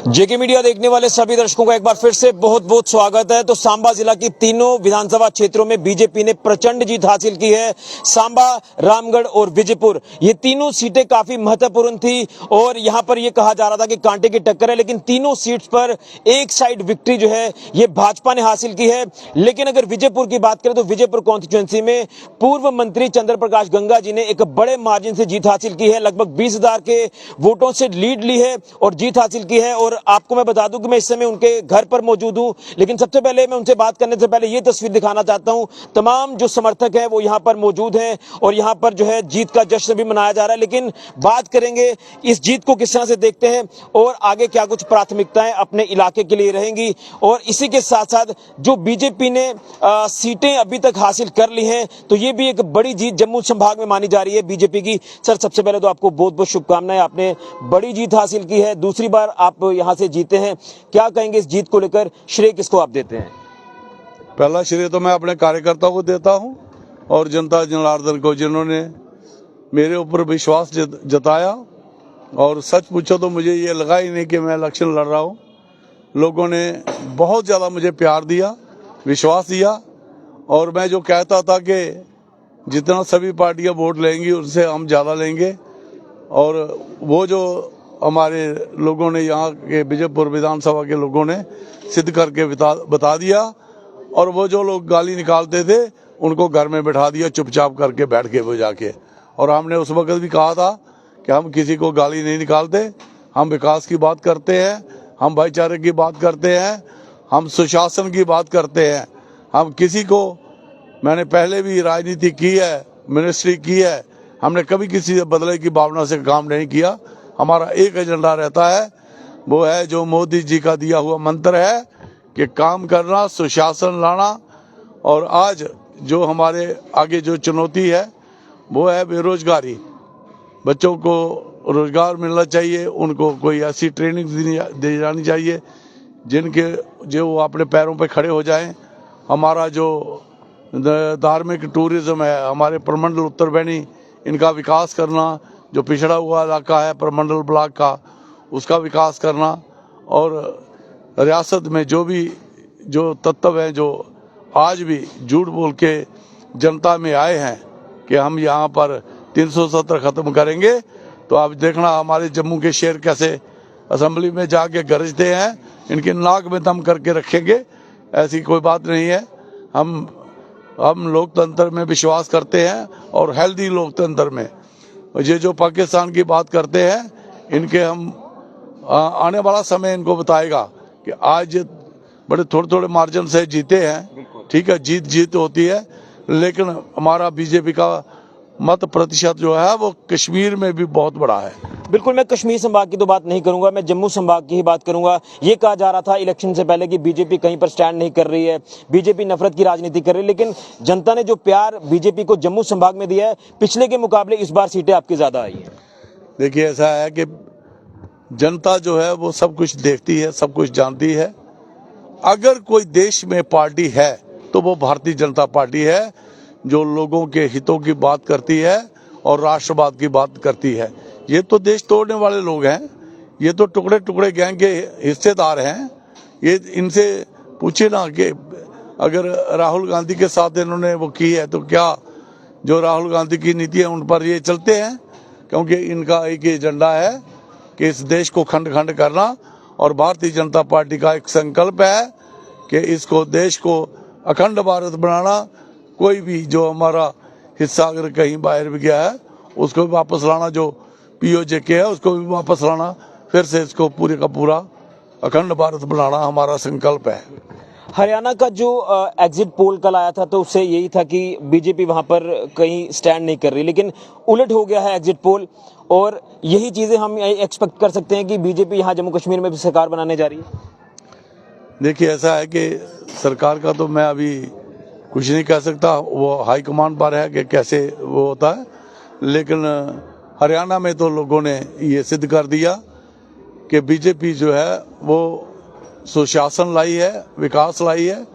जेके media देखने वाले सभी दर्शकों का एक बार फिर से बहुत बहुत स्वागत है। तो सांबा जिला की तीनों विधानसभा क्षेत्रों में बीजेपी ने प्रचंड जीत हासिल की है। सांबा, रामगढ़ और विजयपुर, ये तीनों सीटें काफी महत्वपूर्ण थी और यहां पर यह कहा जा रहा था कि कांटे की टक्कर है, लेकिन तीनों सीट्स पर एक साइड विक्ट्री जो है ये भाजपा ने हासिल की है। लेकिन अगर विजयपुर की बात करें तो विजयपुर कॉन्स्टिट्यूंसी में पूर्व मंत्री चंद्र प्रकाश गंगा जी ने एक बड़े मार्जिन से जीत हासिल की है। लगभग 20,000 के वोटों से लीड ली है और जीत हासिल की है। और आपको मैं बता दूं कि मैं इस समय उनके घर पर मौजूद हूं, लेकिन सबसे पहले मैं उनसे बात करने से पहले ये तस्वीर दिखाना चाहता हूं। तमाम जो समर्थक हैं वो यहां पर मौजूद हैं और यहां पर जो है जीत का जश्न भी मनाया जा रहा है। लेकिन बात करेंगे इस जीत को किस तरह से देखते हैं और आगे क्या कुछ प्राथमिकताएं अपने इलाके के लिए रहेंगी। और इसी के साथ साथ जो बीजेपी ने सीटें अभी तक हासिल कर ली हैं, तो ये भी एक बड़ी जीत जम्मू संभाग में मानी जा रही है बीजेपी की। सर, सबसे पहले तो आपको बहुत बहुत शुभकामनाएं, आपने बड़ी जीत हासिल की है, दूसरी बार आप यहां से जीते हैं। क्या कहेंगे इस जीत को लेकर, श्रेय किसको आप देते हैं? पहला श्रेय तो मैं अपने कार्यकर्ताओं को देता हूं और जनता जनार्दन को, जिन्होंने मेरे ऊपर विश्वास जताया। और सच पूछो तो मुझे ये लगा ही नहीं कि मैं इलेक्शन लड़ रहा हूं। लोगों ने बहुत ज़्यादा मुझे प्यार दिया, विश्वास दिया। और मैं जो कहता था कि जितना सभी पार्टियां वोट लेंगी उससे हम ज़्यादा लेंगे, और वो जो हमारे लोगों ने, यहाँ के विजयपुर विधानसभा के लोगों ने सिद्ध करके बता दिया। और वो जो लोग गाली निकालते थे उनको घर में बैठा दिया, चुपचाप करके बैठ के वो जाके। और हमने उस वक्त भी कहा था कि हम किसी को गाली नहीं निकालते, हम विकास की बात करते हैं, हम भाईचारे की बात करते हैं, हम सुशासन की बात करते हैं। हम किसी को, मैंने पहले भी राजनीति की है, मिनिस्ट्री की है, हमने कभी किसी से बदले की भावना से काम नहीं किया। हमारा एक एजेंडा रहता है, वो है जो मोदी जी का दिया हुआ मंत्र है कि काम करना, सुशासन लाना। और आज जो हमारे आगे जो चुनौती है वो है बेरोजगारी। बच्चों को रोजगार मिलना चाहिए, उनको कोई ऐसी ट्रेनिंग दी जानी चाहिए जो वो अपने पैरों पे खड़े हो जाएं। हमारा जो धार्मिक टूरिज्म है, हमारे प्रमंडल उत्तर बैनी, इनका विकास करना, जो पिछड़ा हुआ इलाका है प्रमंडल ब्लॉक का, उसका विकास करना। और रियासत में जो तत्व हैं जो आज भी झूठ बोल के जनता में आए हैं कि हम यहाँ पर 370 खत्म करेंगे, तो आप देखना हमारे जम्मू के शेर कैसे असेंबली में जाके गरजते हैं, इनके नाक में दम करके रखेंगे। ऐसी कोई बात नहीं है। हम लोकतंत्र में विश्वास करते हैं और हेल्दी लोकतंत्र में। ये जो पाकिस्तान की बात करते हैं, इनके हम आने वाला समय इनको बताएगा कि आज बड़े थोड़े थोड़े मार्जिन से जीते हैं। ठीक है, जीत होती है, लेकिन हमारा बीजेपी का मत प्रतिशत जो है वो कश्मीर में भी बहुत बड़ा है। बिल्कुल, मैं कश्मीर संभाग की तो बात नहीं करूंगा, मैं जम्मू संभाग की ही बात करूंगा। ये कहा जा रहा था इलेक्शन से पहले कि बीजेपी कहीं पर स्टैंड नहीं कर रही है, बीजेपी नफरत की राजनीति कर रही है, लेकिन जनता ने जो प्यार बीजेपी को जम्मू संभाग में दिया है, पिछले के मुकाबले इस बार सीटें आपकी ज्यादा आई है। देखिए, ऐसा है कि जनता जो है वो सब कुछ देखती है, सब कुछ जानती है। अगर कोई देश में पार्टी है तो वो भारतीय जनता पार्टी है, जो लोगों के हितों की बात करती है और राष्ट्रवाद की बात करती है। ये तो देश तोड़ने वाले लोग हैं, ये तो टुकड़े टुकड़े गैंग के हिस्सेदार हैं। ये इनसे पूछे ना कि अगर राहुल गांधी के साथ इन्होंने वो की है तो क्या जो राहुल गांधी की नीति है उन पर ये चलते हैं? क्योंकि इनका एक एजेंडा है कि इस देश को खंड खंड करना। और भारतीय जनता पार्टी का एक संकल्प है कि इसको, देश को अखंड भारत बनाना। कोई भी जो हमारा हिस्सा अगर कहीं बाहर भी गया है उसको भी वापस लाना, जो POJK है उसको भी वापस लाना, फिर से इसको पूरे का पूरा अखंड भारत बनाना हमारा संकल्प है। हरियाणा का जो एग्जिट पोल कल आया था तो उससे यही था कि बीजेपी वहां पर कहीं स्टैंड नहीं कर रही, लेकिन उलट हो गया है एग्जिट पोल। और यही चीजें हम एक्सपेक्ट कर सकते हैं कि बीजेपी यहाँ जम्मू कश्मीर में भी सरकार बनाने जा रही है। देखिए, ऐसा है कि सरकार का तो मैं अभी कुछ नहीं कह सकता, वो हाईकमान पर है कि कैसे वो होता है। लेकिन हरियाणा में तो लोगों ने ये सिद्ध कर दिया कि बीजेपी जो है वो सुशासन लाई है, विकास लाई है।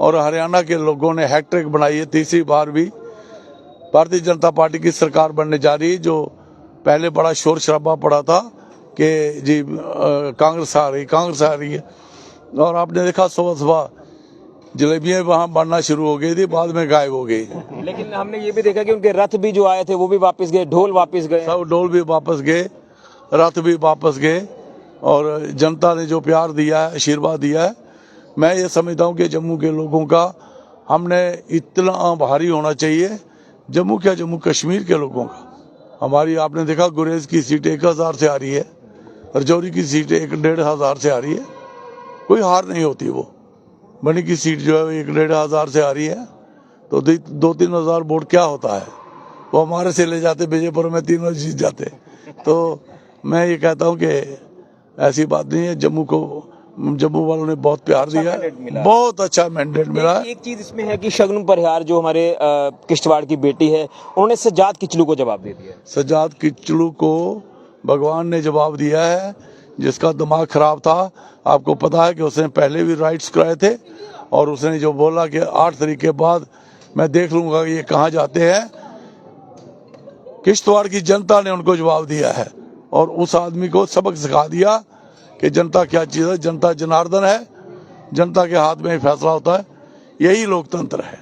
और हरियाणा के लोगों ने हैट्रिक बनाई है, तीसरी बार भी भारतीय जनता पार्टी की सरकार बनने जा रही है। जो पहले बड़ा शोर शराबा पड़ा था कि जी कांग्रेस आ रही है। और आपने देखा सुबह सुबह जलेबियां वहां बनना शुरू हो गई थी, बाद में गायब हो गई। लेकिन हमने ये भी देखा कि उनके रथ भी जो आए थे वो भी वापस गए, ढोल वापस गए, सब ढोल भी वापस गए, रथ भी वापस गए, और जनता ने जो प्यार दिया है, आशीर्वाद दिया है, मैं ये समझता हूँ कि जम्मू के लोगों का हमने इतना आभारी होना चाहिए, जम्मू क्या जम्मू कश्मीर के लोगों का। हमारी आपने देखा गुरेज की सीट 1000 से आ रही है, रजौरी की सीट 1-1.5 से आ रही है, कोई हार नहीं होती। वो बनी की सीट जो है 1-1.5 से आ रही है, तो 2-3 हजार वोट क्या होता है, वो हमारे से ले जाते, विजयपुर में 3 जीत जाते। तो मैं ये कहता हूँ कि ऐसी बात नहीं है, जम्मू वालों ने बहुत प्यार दिया, बहुत अच्छा मैंडेट मिला। एक चीज इसमें है कि शगुन परिहार जो हमारे किश्तवाड़ की बेटी है, उन्होंने सज्जाद किचलू को जवाब दे दिया। सज्जाद किचलू को भगवान ने जवाब दिया है, जिसका दिमाग खराब था। आपको पता है कि उसने पहले भी राइट्स कराए थे, और उसने जो बोला कि 8 तारीख के बाद मैं देख लूंगा ये कहाँ जाते हैं, किश्तवाड़ की जनता ने उनको जवाब दिया है, और उस आदमी को सबक सिखा दिया कि जनता क्या चीज है। जनता जनार्दन है, जनता के हाथ में ही फैसला होता है, यही लोकतंत्र है।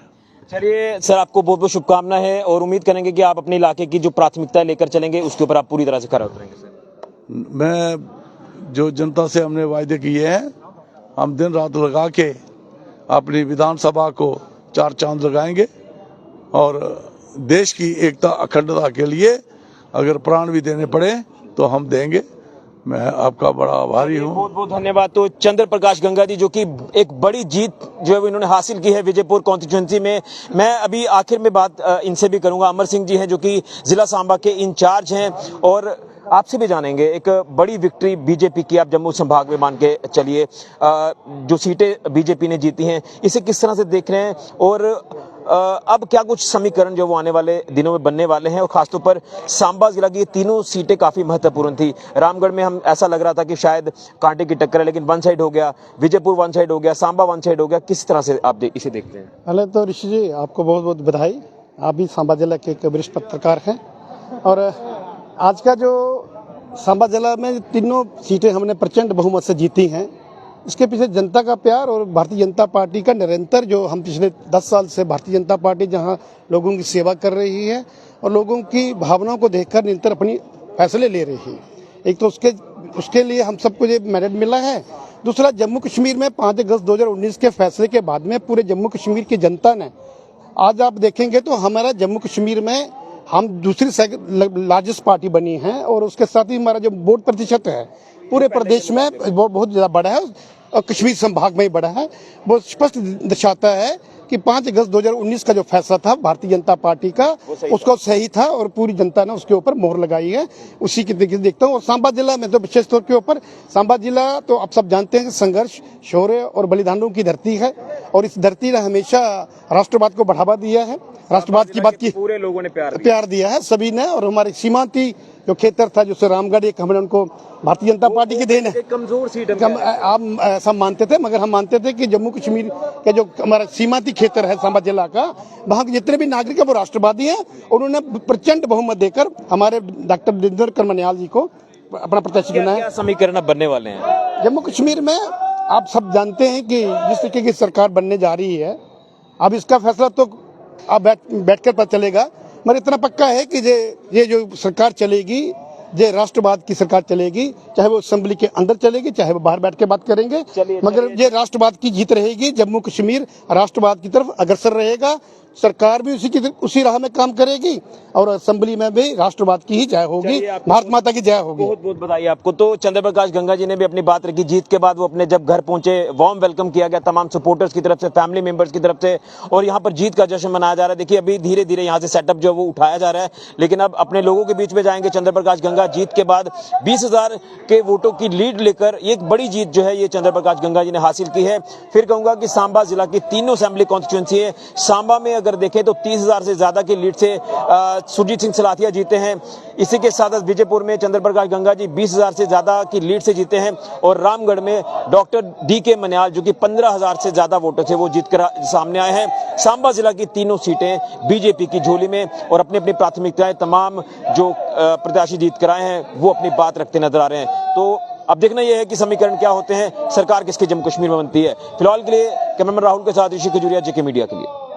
चलिए सर, आपको बहुत बहुत शुभकामना है, और उम्मीद करेंगे कि आप अपने इलाके की जो प्राथमिकता लेकर चलेंगे उसके ऊपर आप पूरी तरह से खरा उतरेंगे। सर, मैं जो जनता से हमने वायदे किए हैं, हम दिन रात लगा के अपनी विधानसभा को 4 चांद लगाएंगे, और देश की एकता अखंडता के लिए अगर प्राण भी देने पड़े तो हम देंगे। मैं आपका बड़ा आभारी हूँ। बहुत बहुत धन्यवाद। तो चंद्र प्रकाश गंगा जी, जो कि एक बड़ी जीत जो है वो इन्होंने हासिल की है विजयपुर कॉन्स्टिट्यूंसी में। मैं अभी आखिर में बात इनसे भी करूंगा। अमर सिंह जी हैं जो कि जिला सांबा के इंचार्ज हैं, और आपसे भी जानेंगे एक बड़ी विक्ट्री बीजेपी की आप जम्मू संभाग में मान के चलिए, जो सीटें बीजेपी ने जीती हैं इसे किस तरह से देख रहे हैं, और अब क्या कुछ समीकरण जो वो आने वाले दिनों में बनने वाले हैं, और खासतौर पर सांबा जिला की ये तीनों सीटें काफी महत्वपूर्ण थी। रामगढ़ में हम ऐसा लग रहा था कि शायद कांटे की टक्कर है, लेकिन वन साइड हो गया, विजयपुर वन साइड हो गया, सांबा वन साइड हो गया। किस तरह से आप इसे देखते हैं? पहले तो ऋषि जी आपको बहुत बहुत बधाई, आप भी सांबा जिला के एक वरिष्ठ पत्रकार हैं, और आज का जो सांबा जिला में तीनों सीटें हमने प्रचंड बहुमत से जीती हैं, इसके पीछे जनता का प्यार और भारतीय जनता पार्टी का निरंतर, जो हम पिछले 10 साल से भारतीय जनता पार्टी जहां लोगों की सेवा कर रही है और लोगों की भावनाओं को देखकर निरंतर अपनी फैसले ले रही है। एक तो उसके लिए हम सबको ये मेरिट मिला है। दूसरा, जम्मू कश्मीर में 5 अगस्त 2019 के फैसले के बाद में पूरे जम्मू कश्मीर की जनता ने, आज आप देखेंगे तो हमारा जम्मू कश्मीर में हम दूसरी लार्जेस्ट पार्टी बनी है, और उसके साथ ही हमारा जो वोट प्रतिशत है पूरे प्रदेश में बहुत ज्यादा बड़ा है, और कश्मीर संभाग में ही बड़ा है। वो स्पष्ट दर्शाता है कि 5 अगस्त 2019 का जो फैसला था भारतीय जनता पार्टी का, उसको सही था, और पूरी जनता ने उसके ऊपर मोहर लगाई है। उसी की देखता हूँ। और सांबा जिला में तो विशेष तौर के ऊपर, सांबा जिला तो आप सब जानते हैं कि संघर्ष, शौर्य और बलिदानों की धरती है, और इस धरती ने हमेशा राष्ट्रवाद को बढ़ावा दिया है। राष्ट्रवाद की बात की पूरे लोगों ने प्यार दिया है सभी ने। और हमारे सीमांती जो क्षेत्र था, जो रामगढ़, एक हमने उनको भारतीय जनता पार्टी की देन है। कमजोर सीट आप ऐसा मानते थे, मगर हम मानते थे कि जम्मू कश्मीर का जो हमारा सीमांती क्षेत्र है सांबा जिला का, वहाँ के जितने भी नागरिक है वो राष्ट्रवादी हैं। उन्होंने प्रचंड बहुमत देकर हमारे डॉक्टर दिनेश करमनियाल जी को अपना प्रत्याशी चुना है। समीकरण बनने वाले हैं जम्मू कश्मीर में? आप सब जानते हैं कि जिस तरीके की सरकार बनने जा रही है, अब इसका फैसला तो अब बैठकर पता चलेगा, मगर इतना पक्का है कि ये जो सरकार चलेगी, ये राष्ट्रवाद की सरकार चलेगी, चाहे वो असेंबली के अंदर चलेगी, चाहे वो बाहर बैठ के बात करेंगे, मगर ये राष्ट्रवाद की जीत रहेगी। जम्मू कश्मीर राष्ट्रवाद की तरफ अग्रसर रहेगा, सरकार भी उसी राह में काम करेगी, और असेंबली में भी राष्ट्रवाद की ही जय होगी, भारत माता की जय होगी। बहुत बहुत बधाई आपको। तो चंद्र प्रकाश गंगा जी ने भी अपनी बात रखी। जीत के बाद वो अपने जब घर पहुंचे, वार्म वेलकम किया गया तमाम सपोर्टर्स की तरफ से, फैमिली मेंबर्स की तरफ से, और यहाँ पर जीत का जश्न मनाया जा रहा है। देखिए अभी धीरे धीरे यहाँ से सेटअप जो वो उठाया जा रहा है, लेकिन अब अपने लोगों के बीच में जाएंगे चंद्र प्रकाश गंगा। जीत के बाद 20,000 के वोटों की लीड लेकर एक बड़ी जीत जो है ये चंद्र प्रकाश गंगा जी ने हासिल की है। फिर कहूंगा कि सांबा जिला की तीनों असेंबली कॉन्स्टिट्यूंसी है। सांबा में अगर देखें तो 30,000 से ज्यादा की लीड से सुरजीत सिंह सलाथिया जीते हैं। इसी के साथ विजयपुर में चंद्र प्रकाश गंगा जी 20,000 से ज्यादा की लीड से जीते हैं और रामगढ़ में डॉक्टर डी.के. मन्याल जो कि 15,000 से ज्यादा वोटों से वो जीत कर सामने आए हैं। सांबा जिला की तीनों सीटें बीजेपी की झोली में और अपनी अपनी प्राथमिकताएं तमाम जो प्रत्याशी जीत कर आए हैं वो अपनी बात रखते नजर आ रहे हैं। तो अब देखना यह है कि समीकरण क्या होते हैं, सरकार किसके जम्मू कश्मीर में बनती है। फिलहाल के लिए कैमरामैन राहुल के साथ ऋषि खजूरिया, जेके मीडिया के लिए।